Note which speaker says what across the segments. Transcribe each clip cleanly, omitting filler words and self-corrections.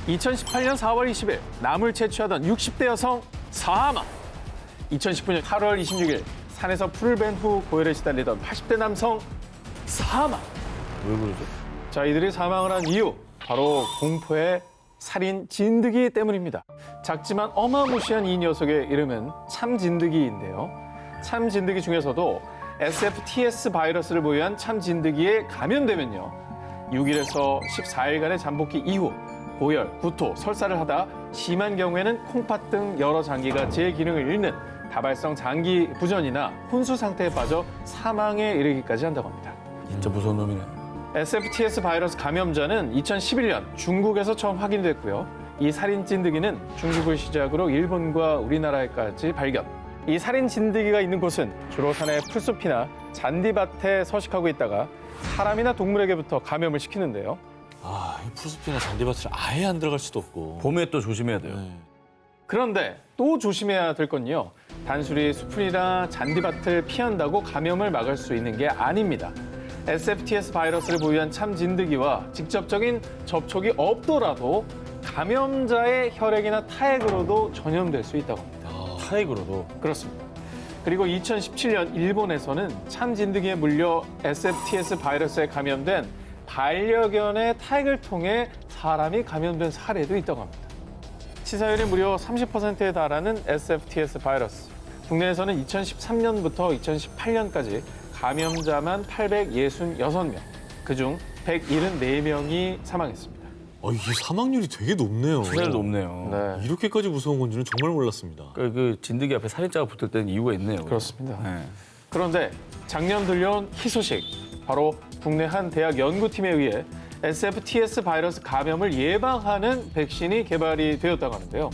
Speaker 1: 2018년 4월 20일 남을 채취하던 60대 여성 사망. 2019년 8월 26일 산에서 풀을 벤 후 고열에 시달리던 80대 남성 사망.
Speaker 2: 왜 그러죠?
Speaker 1: 자, 이들이 사망을 한 이유 바로 공포의 살인 진드기 때문입니다. 작지만 어마무시한 이 녀석의 이름은 참진드기인데요. 참진드기 중에서도 SFTS 바이러스를 보유한 참진드기에 감염되면요. 6일에서 14일간의 잠복기 이후 고열, 구토, 설사를 하다 심한 경우에는 콩팥 등 여러 장기가 제 기능을 잃는 다발성 장기 부전이나 혼수 상태에 빠져 사망에 이르기까지 한다고 합니다.
Speaker 2: 진짜 무서운 놈이네.
Speaker 1: SFTS 바이러스 감염자는 2011년 중국에서 처음 확인됐고요. 이 살인 진드기는 중국을 시작으로 일본과 우리나라에까지 발견. 이 살인 진드기가 있는 곳은 주로 산의 풀숲이나 잔디밭에 서식하고 있다가 사람이나 동물에게부터 감염을 시키는데요.
Speaker 3: 아, 이 풀숲이나 잔디밭을 아예 안 들어갈 수도 없고.
Speaker 2: 봄에 또 조심해야 돼요.
Speaker 3: 네.
Speaker 1: 그런데 또 조심해야 될 건요. 단순히 숲이나 잔디밭을 피한다고 감염을 막을 수 있는 게 아닙니다. SFTS 바이러스를 보유한 참진드기와 직접적인 접촉이 없더라도 감염자의 혈액이나 타액으로도 전염될 수 있다고 합니다.
Speaker 2: 타액으로도.
Speaker 1: 그렇습니다. 그리고 2017년 일본에서는 참진드기에 물려 SFTS 바이러스에 감염된 반려견의 타액을 통해 사람이 감염된 사례도 있다고 합니다. 치사율이 무려 30%에 달하는 SFTS 바이러스. 국내에서는 2013년부터 2018년까지 감염자만 866명, 그중 174명이 사망했습니다.
Speaker 3: 이게 사망률이 되게 높네요.
Speaker 2: 치사율 높네요.
Speaker 1: 네,
Speaker 3: 이렇게까지 무서운 건지는 정말 몰랐습니다.
Speaker 2: 그 진드기 앞에 살인자가 붙을 때는 이유가 있네요.
Speaker 1: 그렇습니다.
Speaker 2: 네.
Speaker 1: 그런데 작년 들려온 희소식, 바로 국내 한 대학 연구팀에 의해 SFTS 바이러스 감염을 예방하는 백신이 개발이 되었다고 하는데요.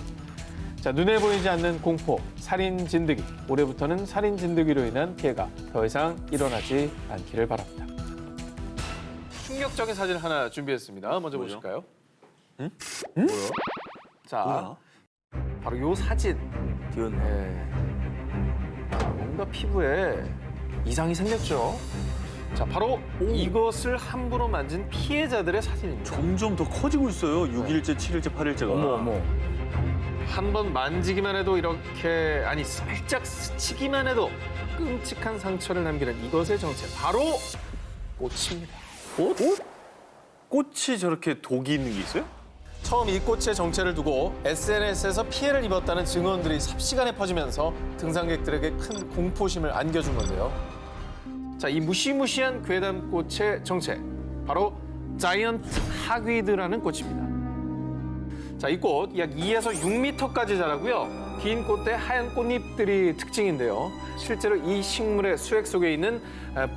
Speaker 1: 자, 눈에 보이지 않는 공포, 살인 진드기. 올해부터는 살인 진드기로 인한 피해가 더 이상 일어나지 않기를 바랍니다. 충격적인 사진 하나 준비했습니다. 먼저
Speaker 3: 뭐죠?
Speaker 1: 보실까요?
Speaker 3: 뭐야?
Speaker 1: 자,
Speaker 3: 뭐야?
Speaker 1: 바로 요 사진. 네. 뭔가 피부에 이상이 생겼죠. 자, 바로 이것을 함부로 만진 피해자들의 사진입니다.
Speaker 3: 점점 더 커지고 있어요. 6일째, 7일째, 8일째가.
Speaker 2: 어머.
Speaker 1: 한 번 만지기만 해도 이렇게, 아니 살짝 스치기만 해도 끔찍한 상처를 남기는 이것의 정체, 바로 꽃입니다.
Speaker 3: 꽃? 꽃이 저렇게 독이 있는 게 있어요?
Speaker 1: 처음 이 꽃의 정체를 두고 SNS에서 피해를 입었다는 증언들이 삽시간에 퍼지면서 등산객들에게 큰 공포심을 안겨준 건데요. 자, 이 무시무시한 괴담꽃의 정체, 바로 자이언트 하귀드라는 꽃입니다. 자, 이 꽃 약 2에서 6m까지 자라고요. 긴 꽃대 하얀 꽃잎들이 특징인데요. 실제로 이 식물의 수액 속에 있는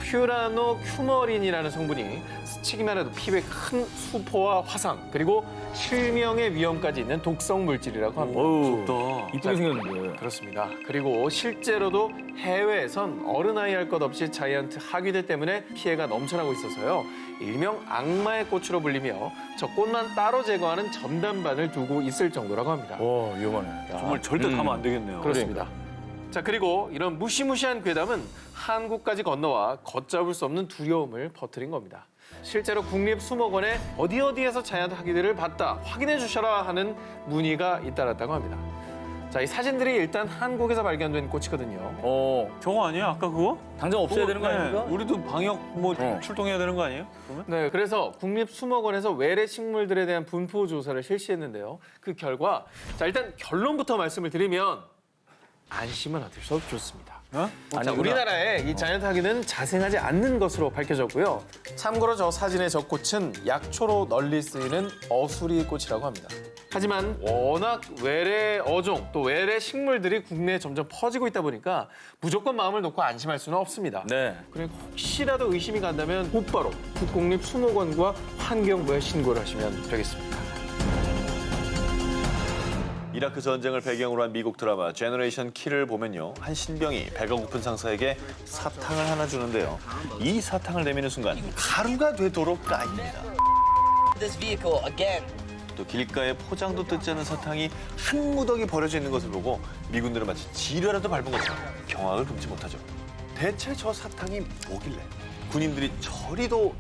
Speaker 1: 퓨라노 큐머린이라는 성분이 스치기만 해도 피부에 큰 수포와 화상, 그리고 실명의 위험까지 있는 독성 물질이라고 합니다.
Speaker 2: 어우, 이쁘게 생겼는데.
Speaker 1: 그렇습니다. 그리고 실제로도 해외에선 어른아이 할 것 없이 자이언트 하귀들 때문에 피해가 넘쳐나고 있어서요. 일명 악마의 꽃으로 불리며 저 꽃만 따로 제거하는 전담반을 두고 있을 정도라고 합니다.
Speaker 2: 와, 위험하네.
Speaker 3: 정말 절대 가면 안 되겠네요.
Speaker 1: 그렇습니다. 자, 그리고 이런 무시무시한 괴담은 한국까지 건너와 걷잡을 수 없는 두려움을 퍼뜨린 겁니다. 실제로 국립수목원에 어디에서 자이언트 하귀들을 봤다, 확인해 주셔라 하는 문의가 잇따랐다고 합니다. 자, 이 사진들이 일단 한국에서 발견된 꽃이거든요.
Speaker 3: 저거 아니에요? 아까 그거?
Speaker 2: 당장 없애야 되는 거 아닙니까?
Speaker 3: 우리도 방역 출동해야 되는 거 아니에요? 그러면?
Speaker 1: 네, 그래서 국립수목원에서 외래 식물들에 대한 분포 조사를 실시했는데요. 그 결과, 자, 일단 결론부터 말씀을 드리면 안심은 하실 수 좋습니다. 자,
Speaker 2: 아니구나.
Speaker 1: 우리나라에 이 자이언트 하귀는 자생하지 않는 것으로 밝혀졌고요. 참고로 저 사진의 저 꽃은 약초로 널리 쓰이는 어수리 꽃이라고 합니다. 하지만 워낙 외래 어종 또 외래 식물들이 국내에 점점 퍼지고 있다 보니까 무조건 마음을 놓고 안심할 수는 없습니다.
Speaker 2: 네.
Speaker 1: 그러니까 혹시라도 의심이 간다면 곧바로 국공립수목원과 환경부에 신고를 하시면 되겠습니다.
Speaker 3: 이라크 전쟁을 배경으로 한 미국 드라마 제너레이션 K를 보면요. 한 신병이 배가 고픈 상사에게 사탕을 하나 주는데요. 이 사탕을 내미는 순간 가루가 되도록 까입니다.
Speaker 4: this vehicle again.
Speaker 3: 또 길가에 포장도 뜯지 않은 사탕이 한 무더기 버려져 있는 것을 보고 미군들은 마치 지뢰라도 밟은 것처럼 경악을 금치 못하죠. 대체 저 사탕이 뭐길래 군인들이 저리도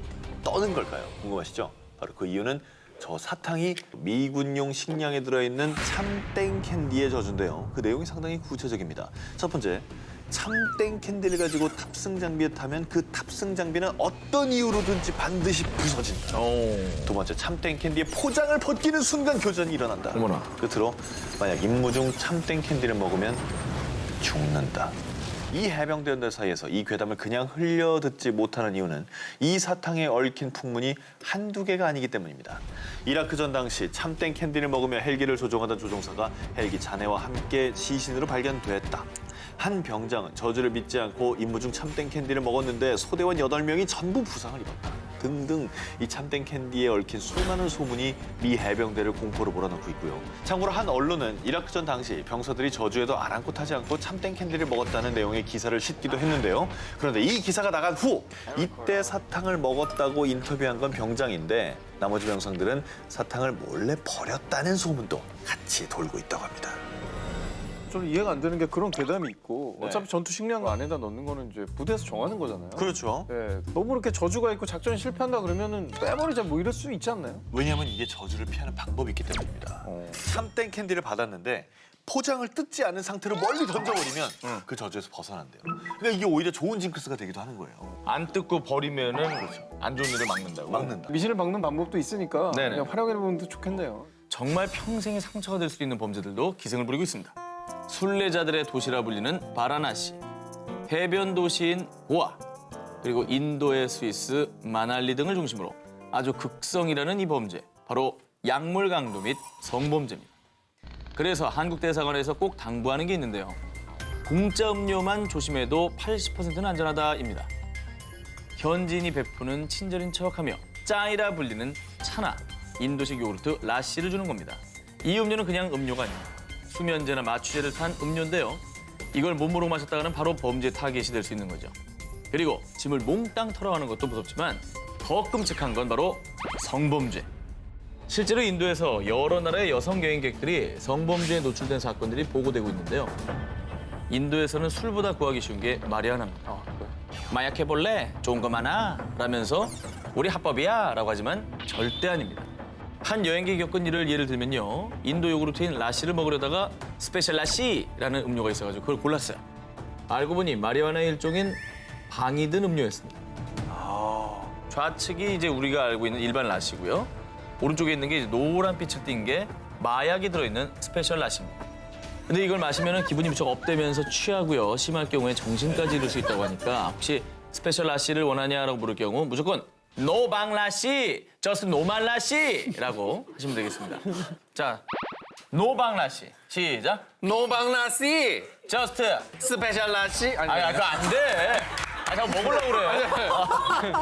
Speaker 3: 떠는 걸까요? 궁금하시죠? 바로 그 이유는 저 사탕이 미군용 식량에 들어있는 참땡 캔디의 저주인데요. 그 내용이 상당히 구체적입니다. 첫 번째, 참땡 캔디를 가지고 탑승 장비에 타면 그 탑승 장비는 어떤 이유로든지 반드시 부서진다. 두 번째, 참땡 캔디의 포장을 벗기는 순간 교전이 일어난다.
Speaker 2: 어머나.
Speaker 3: 끝으로 만약 임무 중 참땡 캔디를 먹으면 죽는다. 이 해병대원들 사이에서 이 괴담을 그냥 흘려듣지 못하는 이유는 이 사탕에 얽힌 풍문이 한두 개가 아니기 때문입니다. 이라크전 당시 참땡 캔디를 먹으며 헬기를 조종하던 조종사가 헬기 잔해와 함께 시신으로 발견됐다. 한 병장은 저주를 믿지 않고 임무 중 참땡 캔디를 먹었는데 소대원 8명이 전부 부상을 입었다. 등등 이 참땡 캔디에 얽힌 수많은 소문이 미 해병대를 공포로 몰아넣고 있고요. 참고로 한 언론은 이라크전 당시 병사들이 저주에도 아랑곳하지 않고 참땡 캔디를 먹었다는 내용의 기사를 싣기도 했는데요. 그런데 이 기사가 나간 후 이때 사탕을 먹었다고 인터뷰한 건 병장인데 나머지 병사들은 사탕을 몰래 버렸다는 소문도 같이 돌고 있다고 합니다.
Speaker 1: 저는 이해가 안 되는 게 그런 괴담이 있고
Speaker 3: 네.
Speaker 1: 어차피 전투 식량 안에다 넣는 거는 이제 부대에서 정하는 거잖아요.
Speaker 3: 그렇죠.
Speaker 1: 네, 너무 이렇게 저주가 있고 작전이 실패한다 그러면은 빼버리자 뭐 이럴 수 있지 않나요?
Speaker 3: 왜냐하면 이게 저주를 피하는 방법이 있기 때문입니다. 참땡 캔디를 받았는데 포장을 뜯지 않은 상태로 멀리 던져버리면 그 저주에서 벗어난대요. 그러니까 이게 오히려 좋은 징크스가 되기도 하는 거예요.
Speaker 2: 안 뜯고 버리면은 안 좋은 일을 막는다고.
Speaker 3: 막는다.
Speaker 1: 미신을 막는 방법도 있으니까
Speaker 2: 네네.
Speaker 1: 그냥 활용해보면 좋겠네요.
Speaker 2: 정말 평생의 상처가 될 수 있는 범죄들도 기승을 부리고 있습니다. 순례자들의 도시라 불리는 바라나시, 해변 도시인 고아, 그리고 인도의 스위스 마날리 등을 중심으로 아주 극성이라는 이 범죄, 바로 약물 강도 및 성범죄입니다. 그래서 한국 대사관에서 꼭 당부하는 게 있는데요. 공짜 음료만 조심해도 80%는 안전하다입니다. 현지인이 베푸는 친절인 척하며 짜이라 불리는 차나 인도식 요구르트 라시를 주는 겁니다. 이 음료는 그냥 음료가 아닙니다. 수면제나 마취제를 탄 음료인데요. 이걸 몸으로 마셨다가는 바로 범죄 타겟이 될 수 있는 거죠. 그리고 짐을 몽땅 털어가는 것도 무섭지만 더 끔찍한 건 바로 성범죄. 실제로 인도에서 여러 나라의 여성 여행객들이 성범죄에 노출된 사건들이 보고되고 있는데요. 인도에서는 술보다 구하기 쉬운 게 마리아나입니다. 마약 해볼래? 좋은 거 많아? 라면서 우리 합법이야? 라고 하지만 절대 아닙니다. 한 여행객이 겪은 일을 예를 들면요. 인도 요구르트인 라시를 먹으려다가 스페셜 라시라는 음료가 있어가지고 그걸 골랐어요. 알고 보니 마리화나의 일종인 방이 든 음료였습니다. 좌측이 이제 우리가 알고 있는 일반 라시고요. 오른쪽에 있는 게 이제 노란 빛을 띤 게 마약이 들어있는 스페셜 라시입니다. 근데 이걸 마시면 기분이 무척 업되면서 취하고요. 심할 경우에 정신까지 잃을 수 있다고 하니까 혹시 스페셜 라시를 원하냐라고 물을 경우 무조건 노방 라시, 저스트 노말 라시라고 하시면 되겠습니다. 자, 노방 라시 시작.
Speaker 1: 노방 라시,
Speaker 2: 저스트.
Speaker 1: 스페셜 라시.
Speaker 2: 아니, 그거 안 돼. 아, 자꾸 먹으려고 그래.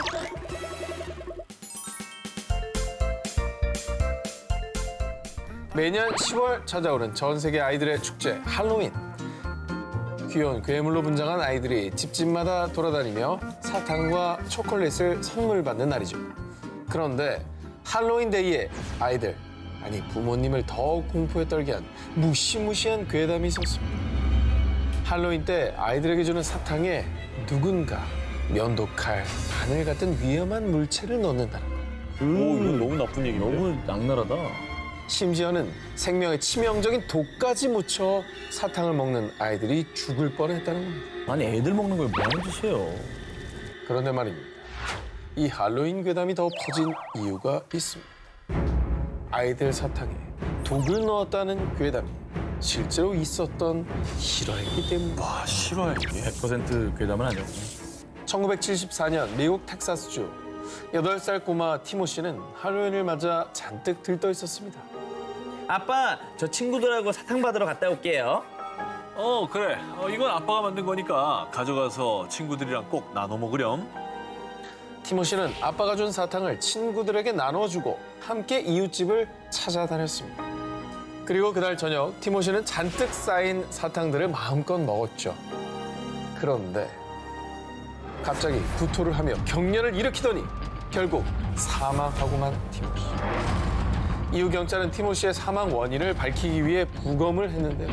Speaker 1: 매년 10월 찾아오는 전 세계 아이들의 축제 할로윈. 귀여운 괴물로 분장한 아이들이 집집마다 돌아다니며 사탕과 초콜릿을 선물 받는 날이죠. 그런데 할로윈 데이에 아이들, 아니 부모님을 더욱 공포에 떨게 한 무시무시한 괴담이 있었습니다. 할로윈 때 아이들에게 주는 사탕에 누군가 면도칼, 바늘 같은 위험한 물체를 넣는다는 것.
Speaker 2: 오, 이건 너무 나쁜 얘기인데. 너무 악랄하다.
Speaker 1: 심지어는 생명에 치명적인 독까지 묻혀 사탕을 먹는 아이들이 죽을 뻔했다는 겁니다.
Speaker 2: 아니, 애들 먹는 걸 뭐 하는 짓이에요.
Speaker 1: 그런데 말입니다. 이 할로윈 괴담이 더 퍼진 이유가 있습니다. 아이들 사탕에 독을 넣었다는 괴담이 실제로 있었던 실화이기 때문입니다.
Speaker 3: 와, 실화야 이게.
Speaker 2: 100% 괴담은 아니었고.
Speaker 1: 1974년 미국 텍사스주 8살 꼬마 티모시는 할로윈을 맞아 잔뜩 들떠 있었습니다.
Speaker 2: 아빠, 저 친구들하고 사탕 받으러 갔다 올게요.
Speaker 3: 그래. 이건 아빠가 만든 거니까 가져가서 친구들이랑 꼭 나눠 먹으렴.
Speaker 1: 티모시는 아빠가 준 사탕을 친구들에게 나눠주고 함께 이웃집을 찾아다녔습니다. 그리고 그날 저녁 티모시는 잔뜩 쌓인 사탕들을 마음껏 먹었죠. 그런데 갑자기 구토를 하며 경련을 일으키더니 결국 사망하고만 티모시. 이후 경찰은 티모시의 사망 원인을 밝히기 위해 부검을 했는데요.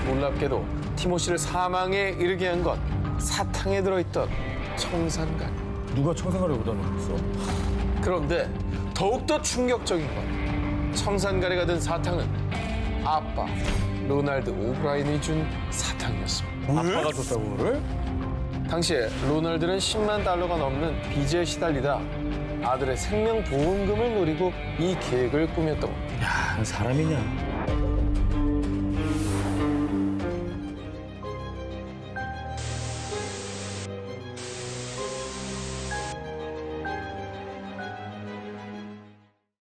Speaker 1: 놀랍게도 티모시를 사망에 이르게 한 건 사탕에 들어있던 청산가리.
Speaker 2: 누가 청산가리를 여기다 넣었어?
Speaker 1: 그런데 더욱더 충격적인 건 청산가래가 든 사탕은 아빠 로날드 오브라인이 준 사탕이었습니다.
Speaker 5: 아빠가 줬다고 그거를?
Speaker 1: 당시에 로널드는 10만 달러가 넘는 빚에 시달리다 아들의 생명보험금을 노리고 이 계획을 꾸몄던 겁니다.
Speaker 5: 야, 사람이냐?